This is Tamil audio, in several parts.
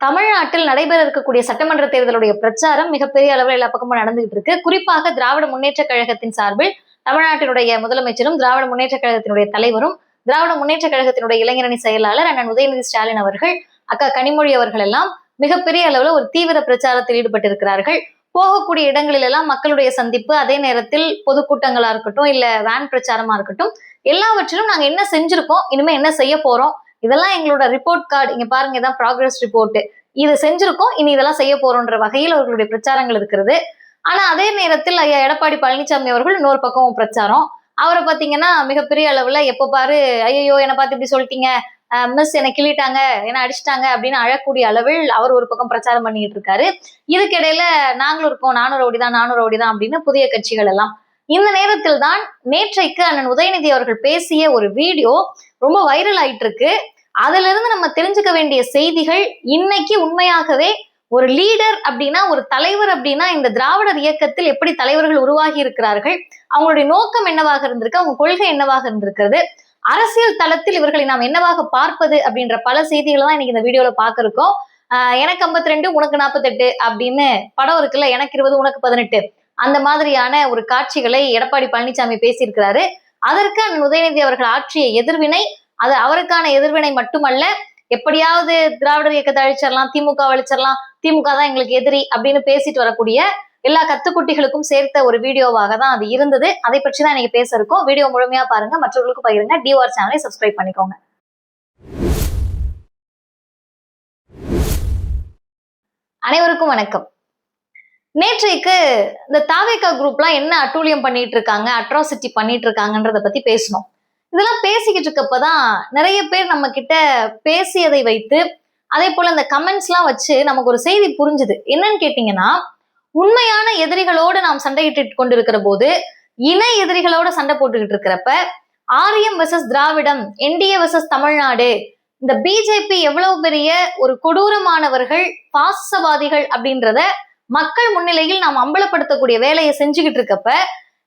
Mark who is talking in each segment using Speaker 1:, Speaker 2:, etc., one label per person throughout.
Speaker 1: தமிழ்நாட்டில் நடைபெற இருக்கக்கூடிய சட்டமன்ற தேர்தலுடைய பிரச்சாரம் மிகப்பெரிய அளவில் எல்லா பக்கமும் நடந்துகிட்டு இருக்கு. குறிப்பாக திராவிட முன்னேற்ற கழகத்தின் சார்பில் தமிழ்நாட்டினுடைய முதலமைச்சரும் திராவிட முன்னேற்ற கழகத்தினுடைய தலைவரும் திராவிட முன்னேற்ற கழகத்தினுடைய இளைஞரணி செயலாளர் அண்ணன் உதயநிதி ஸ்டாலின் அவர்கள், அக்கா கனிமொழி அவர்கள் எல்லாம் மிகப்பெரிய அளவுல ஒரு தீவிர பிரச்சாரத்தில் ஈடுபட்டிருக்கிறார்கள். போகக்கூடிய இடங்களில் எல்லாம் மக்களுடைய சந்திப்பு, அதே நேரத்தில் பொதுக்கூட்டங்களா இருக்கட்டும், இல்ல வேன் பிரச்சாரமா இருக்கட்டும், எல்லாவற்றிலும் நாங்க என்ன செஞ்சிருக்கோம், இனிமே என்ன செய்ய போறோம், இதெல்லாம் எங்களோட ரிப்போர்ட் கார்டு, இங்க பாருங்க இதான் ப்ராக்ரஸ் ரிப்போர்ட், இது செஞ்சிருக்கோம், இனி இதெல்லாம் செய்ய போறோம்ன்ற வகையில் அவர்களுடைய பிரச்சாரங்கள் இருக்கிறது. ஆனா அதே நேரத்தில் ஐயா எடப்பாடி பழனிசாமி அவர்கள் இன்னொரு பக்கம் பிரச்சாரம். அவரை பாத்தீங்கன்னா மிகப்பெரிய அளவுல எப்ப பாரு ஐயோ என்னை பார்த்து இப்படி சொல்லிட்டீங்க, மிஸ் என்னை கிள்ளிட்டாங்க, என்ன அடிச்சிட்டாங்க அப்படின்னு அழக்கூடிய அளவில் அவர் ஒரு பக்கம் பிரச்சாரம் பண்ணிட்டு இருக்காரு. இதுக்கிடையில நாங்களும் இருக்கோம், 400 400 அப்படின்னு புதிய கட்சிகள் எல்லாம். இந்த நேரத்தில் தான் நேற்றைக்கு அண்ணன் உதயநிதி அவர்கள் பேசிய ஒரு வீடியோ ரொம்ப வைரல் ஆயிட்டு இருக்கு. அதுல இருந்து நம்ம தெரிஞ்சுக்க வேண்டிய செய்திகள், இன்னைக்கு உண்மையாகவே ஒரு லீடர் அப்படின்னா, ஒரு தலைவர் அப்படின்னா, இந்த திராவிடர் இயக்கத்தில் எப்படி தலைவர்கள் உருவாகி இருக்கிறார்கள், அவங்களுடைய நோக்கம் என்னவாக இருந்திருக்கு, அவங்க கொள்கை என்னவாக இருந்திருக்கிறது, அரசியல் தளத்தில் இவர்களை நாம் என்னவாக பார்ப்பது அப்படின்ற பல செய்திகளை தான் இன்னைக்கு இந்த வீடியோல பார்க்க இருக்கோம். எனக்கு 52 உனக்கு 48 அப்படின்னு படம் இருக்குல்ல, எனக்கு 20 உனக்கு 18, அந்த மாதிரியான ஒரு காட்சிகளை எடப்பாடி பழனிசாமி பேசியிருக்கிறாரு. அதற்கு அண்ணன் உதயநிதி அவர்கள் ஆற்றிய எதிர்வினை, அது அவருக்கான எதிர்வினை மட்டுமல்ல, எப்படியாவது திராவிடர் இயக்கத்தை அழிச்சிடலாம், திமுக அழிச்சிடலாம், திமுக தான் எங்களுக்கு எதிரி அப்படின்னு பேசிட்டு வரக்கூடிய எல்லா கத்துக்குட்டிகளுக்கும் சேர்த்த ஒரு வீடியோவாக தான் அது இருந்தது. அதை பற்றி தான் இன்னைக்கு பேச இருக்கோம். வீடியோ முழுமையா பாருங்க, மற்றவர்களுக்கு பகிருங்க, டிஆர் சேனலை சப்ஸ்கிரைப் பண்ணிக்கோங்க. அனைவருக்கும் வணக்கம். நேற்றைக்கு இந்த தாவேகா குரூப்லாம் என்ன அட்டூழியம் பண்ணிட்டு இருக்காங்க, அட்ராசிட்டி பண்ணிட்டு இருக்காங்கன்றத பத்தி பேசணும். இதெல்லாம் பேசிக்கிட்டு இருக்கப்பதான் நிறைய பேர் நம்ம கிட்ட பேசியதை வைத்து, அதே போல இந்த கமெண்ட்ஸ் எல்லாம் வச்சு நமக்கு ஒரு செய்தி புரிஞ்சுது. என்னன்னு கேட்டீங்கன்னா, உண்மையான எதிரிகளோடு நாம் சண்டையிட்டு கொண்டிருக்கிற போது, இணை எதிரிகளோட சண்டை போட்டுக்கிட்டு இருக்கிறப்ப, ஆரியம் வெர்சஸ் திராவிடம், என்டிஏ வெர்சஸ் தமிழ்நாடு, இந்த பிஜேபி எவ்வளவு பெரிய ஒரு கொடூரமானவர்கள், பாசவாதிகள் அப்படின்றத மக்கள் முன்னிலையில் நாம் அம்பலப்படுத்தக்கூடிய வேலையை செஞ்சுக்கிட்டு இருக்கப்ப,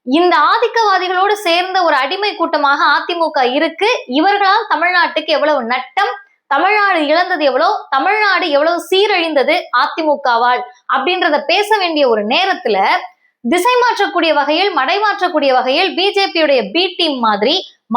Speaker 1: இந்த ஆதிக்கவாதிகளோடு சேர்ந்த ஒரு அடிமை கூட்டமாக அதிமுக இருக்கு. இவர்களால் தமிழ்நாட்டுக்கு எவ்வளவு நட்டம், தமிழ்நாடு இழந்தது எவ்வளவு, தமிழ்நாடு எவ்வளவு சீரழிந்தது அதிமுகவால் அப்படின்றத பேச வேண்டிய ஒரு நேரத்துல, திசை மாற்றக்கூடிய வகையில், மடை மாற்றக்கூடிய வகையில் பிஜேபியுடைய பி டீம்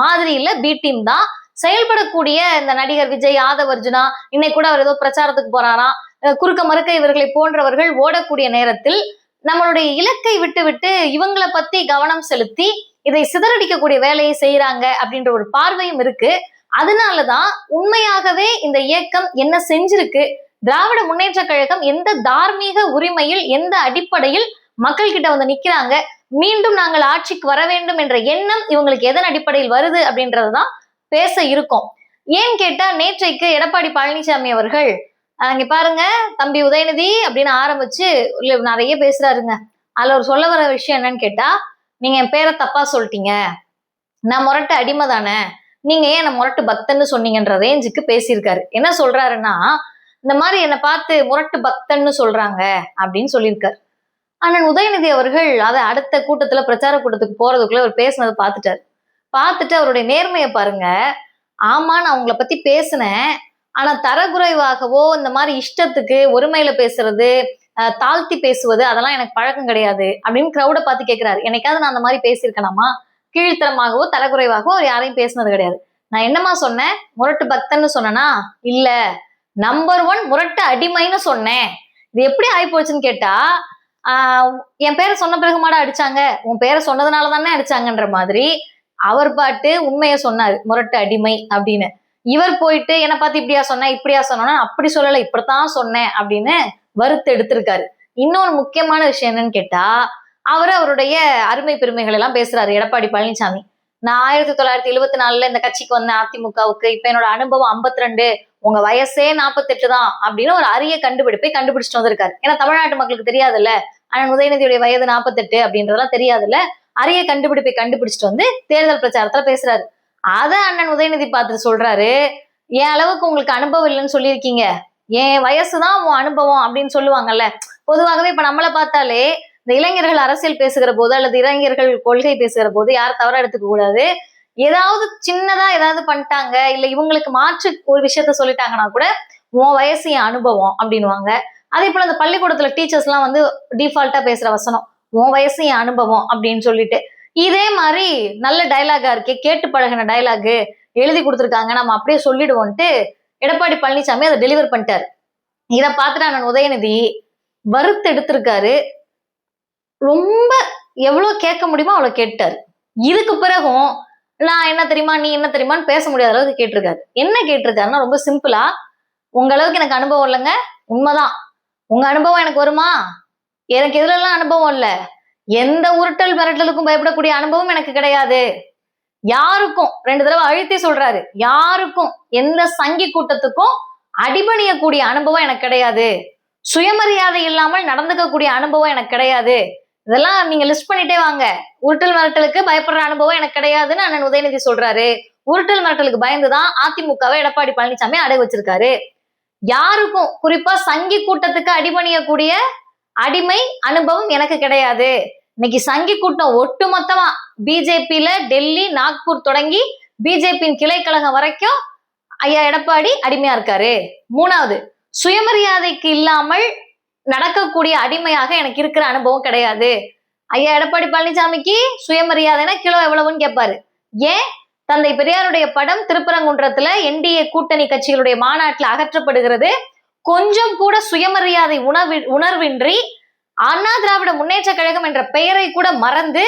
Speaker 1: மாதிரி இல்ல, பி டீம் தான் செயல்படக்கூடிய இந்த நடிகர் விஜய், ஆதவ் அர்ஜுனா, இன்னைக்கு கூட அவர் ஏதோ பிரச்சாரத்துக்கு போறாராம், குறுக்க மறுக்க இவர்களை போன்றவர்கள் ஓடக்கூடிய நேரத்தில் நம்மளுடைய இலக்கை விட்டு விட்டு இவங்களை பத்தி கவனம் செலுத்தி இதை சிதறடிக்கக்கூடிய வேலையை செய்யறாங்க அப்படின்ற ஒரு பார்வையும் இருக்கு. அதனாலதான் உண்மையாகவே இந்த இயக்கம் என்ன செஞ்சிருக்கு, திராவிட முன்னேற்ற கழகம் எந்த தார்மீக உரிமையில், எந்த அடிப்படையில் மக்கள் கிட்ட வந்து நிக்கிறாங்க, மீண்டும் நாங்கள் ஆட்சிக்கு வர வேண்டும் என்ற எண்ணம் இவங்களுக்கு எதன் அடிப்படையில் வருது அப்படின்றதுதான் பேச இருக்கும். ஏன்னு கேட்டா, நேற்றைக்கு எடப்பாடி பழனிசாமி அவர்கள் இங்க பாருங்க தம்பி உதயநிதி அப்படின்னு ஆரம்பிச்சு நிறைய பேசுறாருங்க. அதுல ஒரு சொல்ல வர விஷயம் என்னன்னு கேட்டா, நீங்க என் பேரை தப்பா சொல்லிட்டீங்க, நான் முரட்டு அடிமை தானே, நீங்க ஏன் என்ன முரட்டு பக்தன்னு சொன்னீங்கன்ற ரேஞ்சுக்கு பேசியிருக்காரு. என்ன சொல்றாருன்னா, இந்த மாதிரி என்னை பார்த்து முரட்டு பக்தன்னு சொல்றாங்க அப்படின்னு சொல்லியிருக்காரு. அண்ணன் உதயநிதி அவர்கள் அதை அடுத்த கூட்டத்துல, பிரச்சார கூட்டத்துக்கு போறதுக்குள்ள அவர் பேசினதை பார்த்துட்டு அவருடைய நேர்மையை பாருங்க. ஆமா, நான் உங்களை பத்தி பேசினேன், ஆனா தரக்குறைவாகவோ இந்த மாதிரி இஷ்டத்துக்கு ஒருமையில பேசுறது, தாழ்த்தி பேசுவது, அதெல்லாம் எனக்கு பழக்கம் கிடையாது அப்படின்னு கிரௌட பார்த்து கேட்கிறாரு. என்னைக்காவது நான் அந்த மாதிரி பேசியிருக்கலாமா? கீழ்த்தரமாகவோ தரக்குறைவாகவோ அவர் யாரையும் பேசினது கிடையாது. நான் என்னமா சொன்னேன், முரட்டு பக்தன்னு சொன்னேன்னா இல்ல, நம்பர் 1 முரட்டு அடிமைன்னு சொன்னேன். இது எப்படி ஆகி போச்சுன்னு கேட்டா, என் பேரை சொன்ன பிறகு மாட அடிச்சாங்க, உன் பேரை சொன்னதுனால தானே அடிச்சாங்கன்ற மாதிரி அவர் பாட்டு உண்மையை சொன்னாரு, முரட்டு அடிமை அப்படின்னு. இவர் போயிட்டு என்னை பார்த்து இப்படியா சொன்ன, இப்படியா சொன்னா, அப்படி சொல்லல, இப்படித்தான் சொன்னேன் அப்படின்னு வறுத்து எடுத்திருக்காரு. இன்னொரு முக்கியமான விஷயம் என்னன்னு கேட்டா, அவருடைய அருமை பெருமைகள் எல்லாம் பேசுறாரு எடப்பாடி பழனிசாமி. நான் 1974 இந்த கட்சிக்கு வந்தேன் அதிமுகவுக்கு, இப்ப என்னோட அனுபவம் 52, உங்க வயசே 48 தான் அப்படின்னு ஒரு அரிய கண்டுபிடிப்பை கண்டுபிடிச்சிட்டு வந்திருக்காரு. ஏன்னா தமிழ்நாட்டு மக்களுக்கு தெரியாதுல்ல, அண்ணன் உதயநிதியுடைய வயது 48 அப்படின்றதெல்லாம் தெரியாதுல்ல. அரிய கண்டுபிடிப்பை கண்டுபிடிச்சிட்டு வந்து தேர்தல் பிரச்சாரத்துல பேசுறாரு. அத அண்ணன் உதயநிதி பார்த்துட்டு சொல்றாரு, என் அளவுக்கு உங்களுக்கு அனுபவம் இல்லைன்னு சொல்லியிருக்கீங்க, என் வயசுதான் உன் அனுபவம் அப்படின்னு சொல்லுவாங்கல்ல. பொதுவாகவே இப்ப நம்மளை பார்த்தாலே இந்த இளைஞர்கள் அரசியல் பேசுகிற போது, அல்லது இளைஞர்கள் கொள்கை பேசுகிற போது யாரும் தவறா எடுத்துக்க கூடாது. ஏதாவது சின்னதா ஏதாவது பண்ணிட்டாங்க, இல்ல இவங்களுக்கு மாற்று ஒரு விஷயத்த சொல்லிட்டாங்கன்னா கூட உன் வயசு என் அனுபவம் அப்படின்வாங்க. அதே போல அந்த பள்ளிக்கூடத்துல டீச்சர்ஸ் எல்லாம் வந்து டிஃபால்ட்டா பேசுற வசனம், உன் வயசு என் அனுபவம் அப்படின்னு சொல்லிட்டு. இதே மாதிரி நல்ல டைலாகா இருக்கே, கேட்டு பழகின டைலாகு எழுதி கொடுத்துருக்காங்க, நம்ம அப்படியே சொல்லிடுவோம்ட்டு எடப்பாடி பழனிசாமி அதை டெலிவர் பண்ணிட்டாரு. இதை பார்த்துட்டு அண்ணன் உதயநிதி வறுத்து எடுத்திருக்காரு. ரொம்ப எவ்வளவு கேட்க முடியுமோ அவ்வளவு கேட்டாரு. இதுக்கு பிறகும் நான் என்ன தெரியுமா, நீ என்ன தெரியுமான்னு பேச முடியாத அளவுக்கு கேட்டிருக்காரு. என்ன கேட்டிருக்காருன்னா ரொம்ப சிம்பிளா, உங்க அளவுக்கு எனக்கு அனுபவம் இல்லைங்க, உண்மைதான். உங்க அனுபவம் எனக்கு வருமா? எனக்கு எதுல எல்லாம் அனுபவம் இல்ல. எந்த உருட்டல் மிரட்டலுக்கும் பயப்படக்கூடிய அனுபவம் எனக்கு கிடையாது. யாருக்கும், 2 தடவை அழுத்தி சொல்றாரு, யாருக்கும் எந்த சங்கி கூட்டத்துக்கும் அடிபணியக்கூடிய அனுபவம் எனக்கு கிடையாது. சுயமரியாதை இல்லாமல் நடந்துக்கக்கூடிய அனுபவம் எனக்கு கிடையாது. இதெல்லாம் நீங்க லிஸ்ட் பண்ணிட்டே வாங்க. உருட்டல் மிரட்டலுக்கு பயப்படுற அனுபவம் எனக்கு கிடையாதுன்னு அண்ணன் உதயநிதி சொல்றாரு. உருட்டல் மிரட்டலுக்கு பயந்துதான் அதிமுகவை எடப்பாடி பழனிசாமி அடகு வச்சிருக்காரு. யாருக்கும், குறிப்பா சங்கி கூட்டத்துக்கு அடிபணியக்கூடிய அடிமை அனுபவம் எனக்கு கிடையாது. இன்னைக்கு சங்கி கூட்டம் ஒட்டுமொத்தமா பிஜேபியில டெல்லி, நாக்பூர் தொடங்கி பிஜேபியின் கிளைக்கழகம் வரைக்கும் ஐயா எடப்பாடி அடிமையா இருக்காரு. 3வது, சுயமரியாதைக்கு இல்லாமல் நடக்கக்கூடிய அடிமையாக எனக்கு இருக்கிற அனுபவம் கிடையாது. ஐயா எடப்பாடி பழனிசாமிக்கு சுயமரியாதைனா கிலோ எவ்வளவுன்னு கேட்பாரு. ஏன்? தந்தை பெரியாருடைய படம் திருப்பரங்குன்றத்துல என்டிஏ கூட்டணி கட்சிகளுடைய மாநாட்டுல அகற்றப்படுகிறது. கொஞ்சம் கூட சுயமரியாதை உணர்வின்றி அண்ணா திராவிட முன்னேற்ற கழகம் என்ற பெயரை கூட மறந்து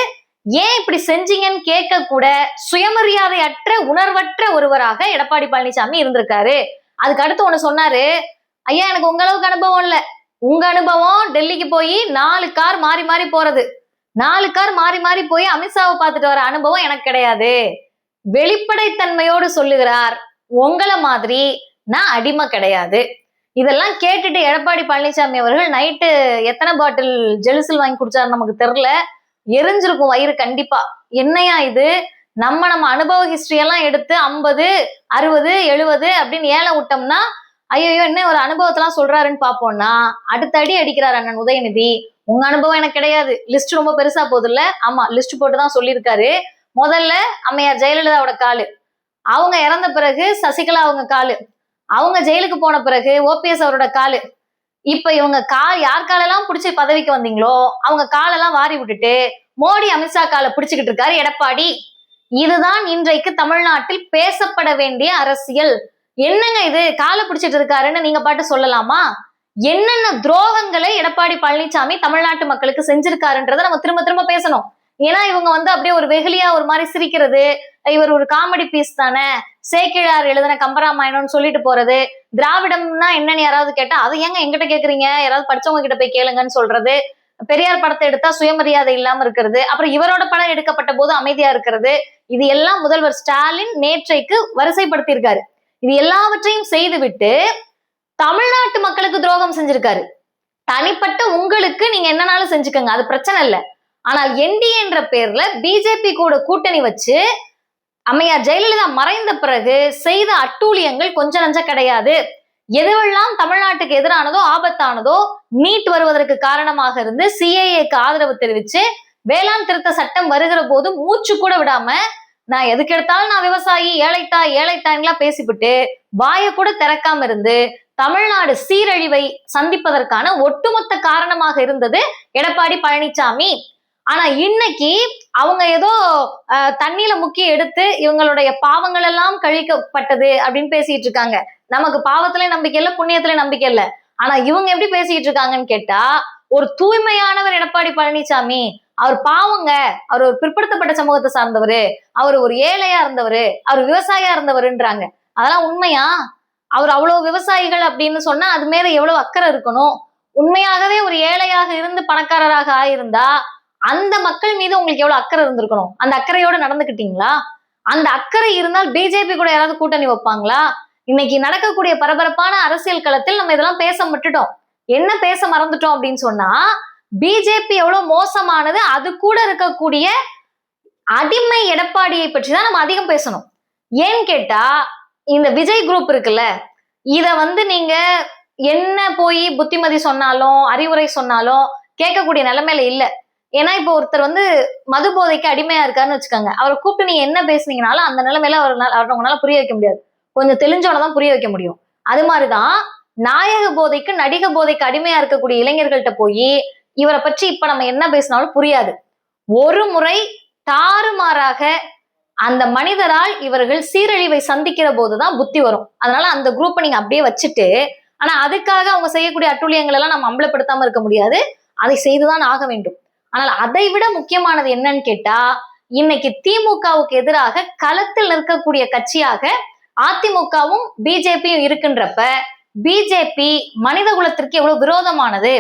Speaker 1: ஏன் இப்படி செஞ்சீங்கன்னு கேட்க கூட சுயமரியாதை அற்ற, உணர்வற்ற ஒருவராக எடப்பாடி பழனிசாமி இருந்திருக்காரு. அதுக்கு அடுத்து ஒண்ணு சொன்னாரு, ஐயா எனக்கு உங்க அளவுக்கு அனுபவம் இல்ல. உங்க அனுபவம் டெல்லிக்கு போய் 4 கார் மாறி மாறி போறது, 4 கார் மாறி மாறி போய் அமித்ஷாவை பார்த்துட்டு வர அனுபவம் எனக்கு கிடையாது. வெளிப்படைத்தன்மையோடு சொல்லுகிறார், உங்களை மாதிரி நான் அடிமை கிடையாது. இதெல்லாம் கேட்டுட்டு எடப்பாடி பழனிசாமி அவர்கள் நைட்டு எத்தனை பாட்டில் ஜெலுசில் வாங்கி குடிச்சாரு நமக்கு தெரியல. எரிஞ்சிருக்கும் வயிறு கண்டிப்பா. என்னையா இது, நம்ம அனுபவ ஹிஸ்டரி எல்லாம் எடுத்து 50, 60, 70 அப்படின்னு ஏழை விட்டோம்னா, ஐயோ என்ன ஒரு அனுபவத்தெல்லாம் சொல்றாருன்னு பாப்போம்னா அடுத்த அடி அடிக்கிறார் அண்ணன் உதயநிதி. உங்க அனுபவம் எனக்கு கிடையாது. லிஸ்ட் ரொம்ப பெருசா போகுது இல்ல? ஆமா, லிஸ்ட் போட்டுதான் சொல்லியிருக்காரு. முதல்ல அம்மையார் ஜெயலலிதாவோட காலு, அவங்க இறந்த பிறகு சசிகலா அவங்க காலு, அவங்க ஜெயிலுக்கு போன பிறகு ஓபிஎஸ் அவரோட காலு. இப்ப இவங்க யார் காலெல்லாம் பிடிச்சி பதவிக்கு வந்தீங்களோ அவங்க காலெல்லாம் வாரி விட்டுட்டு மோடி, அமித்ஷா காலை பிடிச்சுக்கிட்டு இருக்காரு எடப்பாடி. இதுதான் இன்றைக்கு தமிழ்நாட்டில் பேசப்பட வேண்டிய அரசியல். என்னங்க இது, காலை பிடிச்சிட்டு இருக்காருன்னு நீங்க பாட்டு சொல்லலாமா? என்னென்ன துரோகங்களை எடப்பாடி பழனிசாமி தமிழ்நாட்டு மக்களுக்கு செஞ்சிருக்காருன்றதை நம்ம திரும்ப திரும்ப பேசணும். ஏன்னா இவங்க அப்படியே ஒரு வெகுலியா ஒரு மாதிரி சிரிக்கிறது, இவர் ஒரு காமெடி பீஸ் தானே, சேக்கிழார் எழுதின கம்பராமாயணம்னு சொல்லிட்டு போறது, திராவிடம்னா என்னன்னு யாராவது கேட்டா அதை ஏங்க எங்கிட்ட கேக்குறீங்க, யாராவது படிச்சவங்க கிட்ட போய் கேளுங்கன்னு சொல்றது, பெரியார் படத்தை எடுத்தா சுயமரியாதை இல்லாம இருக்கிறது, அப்புறம் இவரோட படம் எடுக்கப்பட்ட போது அமைதியா இருக்கிறது, இது எல்லாம் முதல்வர் ஸ்டாலின் நேற்றைக்கு வரிசைப்படுத்தி இருக்காரு. இது எல்லாவற்றையும் செய்துவிட்டு தமிழ்நாட்டு மக்களுக்கு துரோகம் செஞ்சிருக்காரு. தனிப்பட்ட உங்களுக்கு நீங்க என்னன்னாலும் செஞ்சுக்கோங்க, அது பிரச்சனை இல்லை. ஆனால் என்டிஏ என்ற பேர்ல பிஜேபி கூட கூட்டணி வச்சு அம்மையார் ஜெயலலிதா மறைந்த பிறகு செய்த அட்டூழியங்கள் கொஞ்சம் நஞ்சம் கிடையாது. எதுவெல்லாம் தமிழ்நாட்டுக்கு எதிரானதோ, ஆபத்தானதோ, நீட் வருவதற்கு காரணமாக இருந்து சிஏஏக்கு ஆதரவு தெரிவிச்சு வேளாண் திருத்த சட்டம் வருகிற போது மூச்சு கூட விடாம நான் எதுக்கு எடுத்தாலும் நான் விவசாயி, ஏழைத்தான்லாம் பேசிவிட்டு வாயை கூட திறக்காம இருந்து தமிழ்நாடு சீரழிவை சந்திப்பதற்கான ஒட்டுமொத்த காரணமாக இருந்தது எடப்பாடி பழனிசாமி. ஆனா இன்னைக்கு அவங்க ஏதோ தண்ணியில முக்கி எடுத்து இவங்களுடைய பாவங்கள் எல்லாம் கழிக்கப்பட்டது அப்படின்னு பேசிட்டு இருக்காங்க. நமக்கு பாவத்திலே நம்பிக்கை இல்லை, புண்ணியத்திலே நம்பிக்கை இல்லை. ஆனா இவங்க எப்படி பேசிட்டு இருக்காங்கன்னு கேட்டா, ஒரு தூய்மையானவர் எடப்பாடி பழனிசாமி, அவர் பாவங்க, அவர் ஒரு பிற்படுத்தப்பட்ட சமூகத்தை சார்ந்தவரு, அவர் ஒரு ஏழையா இருந்தவரு, அவர் விவசாயியா இருந்தவருன்றாங்க. அதெல்லாம் உண்மையா? அவர் அவ்வளவு விவசாயிகள் அப்படின்னு சொன்னா அது மேல எவ்வளவு அக்கறை இருக்கணும். உண்மையாகவே ஒரு ஏழையாக இருந்து பணக்காரராக ஆயிருந்தா அந்த மக்கள் மீது உங்களுக்கு எவ்வளவு அக்கறை இருந்திருக்கணும். அந்த அக்கறையோட நடந்துக்கிட்டீங்களா? அந்த அக்கறை இருந்தால் பிஜேபி கூட யாராவது கூட்டணி வைப்பாங்களா? இன்னைக்கு நடக்கக்கூடிய பரபரப்பான அரசியல் களத்தில் நம்ம இதெல்லாம் பேச விட்டுட்டோம். என்ன பேச மறந்துட்டோம் அப்படின்னு சொன்னா, பிஜேபி எவ்வளவு மோசமானது, அது கூட இருக்கக்கூடிய அடிமை எடப்பாடியை பற்றி தான் நம்ம அதிகம் பேசணும். ஏன்னு கேட்டா, இந்த விஜய் குரூப் இருக்குல்ல, இத நீங்க என்ன போய் புத்திமதி சொன்னாலும் அறிவுரை சொன்னாலும் கேட்கக்கூடிய நிலைமையில இல்ல. ஏன்னா இப்போ ஒருத்தர் மது போதைக்கு அடிமையா இருக்காருன்னு வச்சுக்கோங்க, அவரை கூப்பிட்டு நீங்க என்ன பேசுனீங்கனாலும் அந்த நிலைமையில அவங்களால புரிய வைக்க முடியாது. கொஞ்சம் தெளிஞ்சோட தான் புரிய வைக்க முடியும். அது மாதிரிதான் நாயக போதைக்கு நடிக போதைக்கு அடிமையா இருக்கக்கூடிய இளைஞர்கள்ட்ட போய் இவரை பற்றி இப்ப நம்ம என்ன பேசினாலும் புரியாது. ஒரு முறை தாறுமாறாக அந்த மனிதரால் இவர்கள் சீரழிவை சந்திக்கிற போதுதான் புத்தி வரும். அதனால அந்த குரூப்பை நீங்க அப்படியே வச்சுட்டு, ஆனா அதுக்காக அவங்க செய்யக்கூடிய அட்டூழியங்கள் எல்லாம் நம்ம அம்பலப்படுத்தாம இருக்க முடியாது, அதை செய்துதான் ஆக வேண்டும். ஆனால் அதை விட முக்கியமானது என்னன்னு கேட்டா, இன்னைக்கு திமுகவுக்கு எதிராக களத்தில் நிற்கக்கூடிய கட்சியாக அதிமுகவும் பிஜேபியும் இருக்கின்றப்ப, பிஜேபி மனித குலத்திற்கு எவ்வளவு விரோதமானது,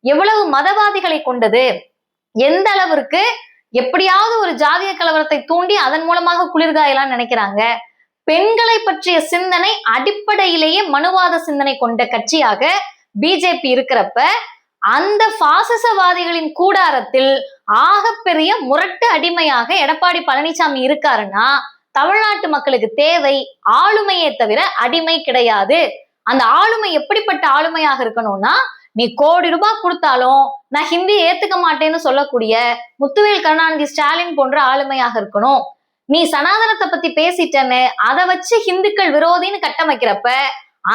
Speaker 1: எவ்வளவு மதவாதிகளை கொண்டது, எந்த அளவிற்கு எப்படியாவது ஒரு ஜாதிய கலவரத்தை தூண்டி அதன் மூலமாக குளிர்காயலாம் நினைக்கிறாங்க. பெண்களை பற்றிய சிந்தனை அடிப்படையிலேயே மனுவாத சிந்தனை கொண்ட கட்சியாக பிஜேபி இருக்கிறப்ப, அந்த பாசிசவாதிகளின் கூடாரத்தில் ஆகப்பெரிய முரட்டு அடிமையாக எடப்பாடி பழனிசாமி இருக்காருன்னா, தமிழ்நாட்டு மக்களுக்கு தேவை ஆளுமையே தவிர அடிமை கிடையாது. அந்த ஆளுமை எப்படிப்பட்ட ஆளுமையாக இருக்கணும்னா, நீ கோடி ரூபாய் கொடுத்தாலும் நான் ஹிந்தி ஏத்துக்க மாட்டேன்னு சொல்லக்கூடிய முத்துவேல் கருணாநிதி ஸ்டாலின் போன்ற ஆளுமையாக இருக்கணும். நீ சனாதனத்தை பத்தி பேசிட்டேன்னு அதை வச்சு ஹிந்துக்கள் விரோதின்னு கட்டமைக்கிறப்ப,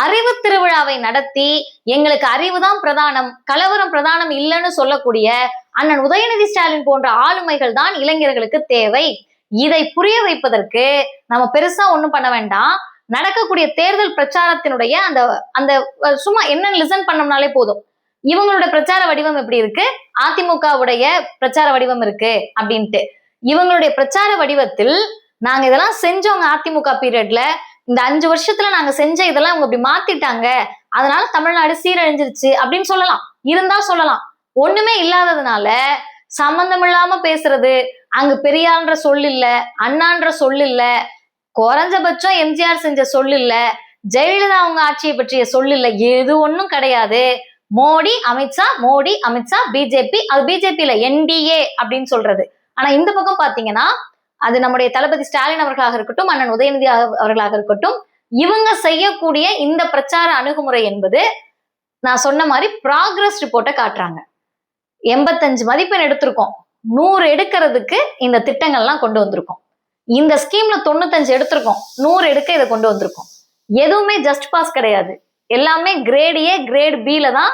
Speaker 1: அறிவு திருவிழாவை நடத்தி எங்களுக்கு அறிவுதான் பிரதானம், கலவரம் பிரதானம் இல்லைன்னு சொல்லக்கூடிய அண்ணன் உதயநிதி ஸ்டாலின் போன்ற ஆளுமைகள் தான் இளைஞர்களுக்கு தேவை. இதை புரிய வைப்பதற்கு நம்ம பெருசா ஒண்ணும் பண்ண வேண்டாம். நடக்கக்கூடிய தேர்தல் பிரச்சாரத்தினுடைய அந்த அந்த சும்மா என்னன்னு லிசன் பண்ணோம்னாலே போதும். இவங்களோட பிரச்சார வடிவம் எப்படி இருக்கு, அதிமுகவுடைய பிரச்சார வடிவம் இருக்கு அப்படின்ட்டு. இவங்களுடைய பிரச்சார வடிவத்தில் நாங்க இதெல்லாம் செஞ்சோங்க அதிமுக பீரியட்ல, இந்த 5 வருஷத்துல நாங்க செஞ்ச இதெல்லாம் அவங்க இப்படி மாத்திட்டாங்க, அதனால தமிழ்நாடு சீரழிஞ்சிருச்சு அப்படின்னு சொல்லலாம், இருந்தா சொல்லலாம். ஒண்ணுமே இல்லாததுனால சம்பந்தம் இல்லாம பேசுறது, அங்கு பெரியார்ன்ற சொல் இல்ல, அண்ணான்ற சொல் இல்ல, குறைஞ்சபட்சம் எம்ஜிஆர் செஞ்ச சொல் இல்ல, ஜெயலலிதா அவங்க ஆட்சியை பற்றிய சொல் இல்ல, எது ஒண்ணும் கிடையாது. மோடி அமித்ஷா, மோடி அமித்ஷா பிஜேபி, அது பிஜேபியில என்டிஏ அப்படின்னு சொல்றது. ஆனா இந்த பக்கம் பாத்தீங்கன்னா அது நம்முடைய தளபதி ஸ்டாலின் அவர்களாக இருக்கட்டும், அண்ணன் உதயநிதி அவர்களாக இருக்கட்டும், இவங்க செய்யக்கூடிய இந்த பிரச்சார அணுகுமுறை என்பது நான் சொன்ன மாதிரி ப்ராக்ரஸ் ரிப்போர்ட்டை காட்டுறாங்க. 85 மதிப்பெண் எடுத்திருக்கோம், 100 எடுக்கிறதுக்கு இந்த திட்டங்கள்லாம் கொண்டு வந்திருக்கோம். இந்த ஸ்கீம்ல 95 எடுத்திருக்கோம், 100 எடுக்க இதை கொண்டு வந்திருக்கோம். எதுவுமே ஜஸ்ட் பாஸ் கிடையாது, எல்லாமே கிரேட் ஏ கிரேட் பில தான்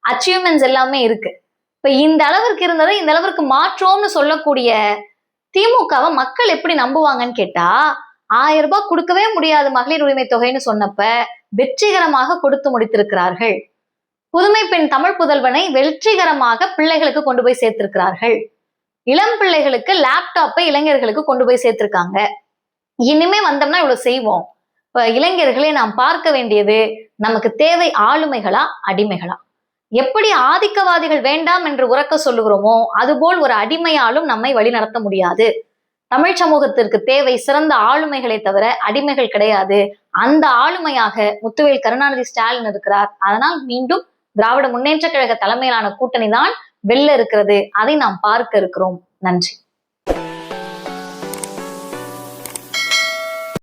Speaker 1: அச்சீவ்மெண்ட்ஸ் எல்லாமே இருக்கு. இப்ப இந்த அளவிற்கு இருந்ததை இந்த அளவிற்கு மாற்றோம்னு சொல்லக்கூடிய திமுகவை மக்கள் எப்படி நம்புவாங்கன்னு கேட்டா, 1000 ரூபாய் கொடுக்கவே முடியாது மகளிர் உரிமை தொகைன்னு சொன்னப்ப வெற்றிகரமாக கொடுத்து முடித்திருக்கிறார்கள். புதுமை பெண் தமிழ் புதல்வனை வெற்றிகரமாக பிள்ளைகளுக்கு கொண்டு போய் சேர்த்திருக்கிறார்கள். இளம் பிள்ளைகளுக்கு லேப்டாப்பை இளைஞர்களுக்கு கொண்டு போய் சேர்த்திருக்காங்க. இனிமே வந்தோம்னா இவ்வளவு செய்வோம். இப்ப இளைஞர்களை நாம் பார்க்க வேண்டியது, நமக்கு தேவை ஆளுமைகளா அடிமைகளா? எப்படி ஆதிக்கவாதிகள் வேண்டாம் என்று உறக்க சொல்லுகிறோமோ அதுபோல் ஒரு அடிமையாலும் நம்மை வழிநடத்த முடியாது. தமிழ் சமூகத்திற்கு தேவை சிறந்த ஆளுமைகளை தவிர அடிமைகள் கிடையாது. அந்த ஆளுமையாக முத்துவேல் கருணாநிதி ஸ்டாலின் இருக்கிறார். அதனால் மீண்டும் திராவிட முன்னேற்ற கழக தலைமையிலான கூட்டணி தான் வெல்ல இருக்கிறது. அதை நாம் பார்க்க இருக்கிறோம். நன்றி.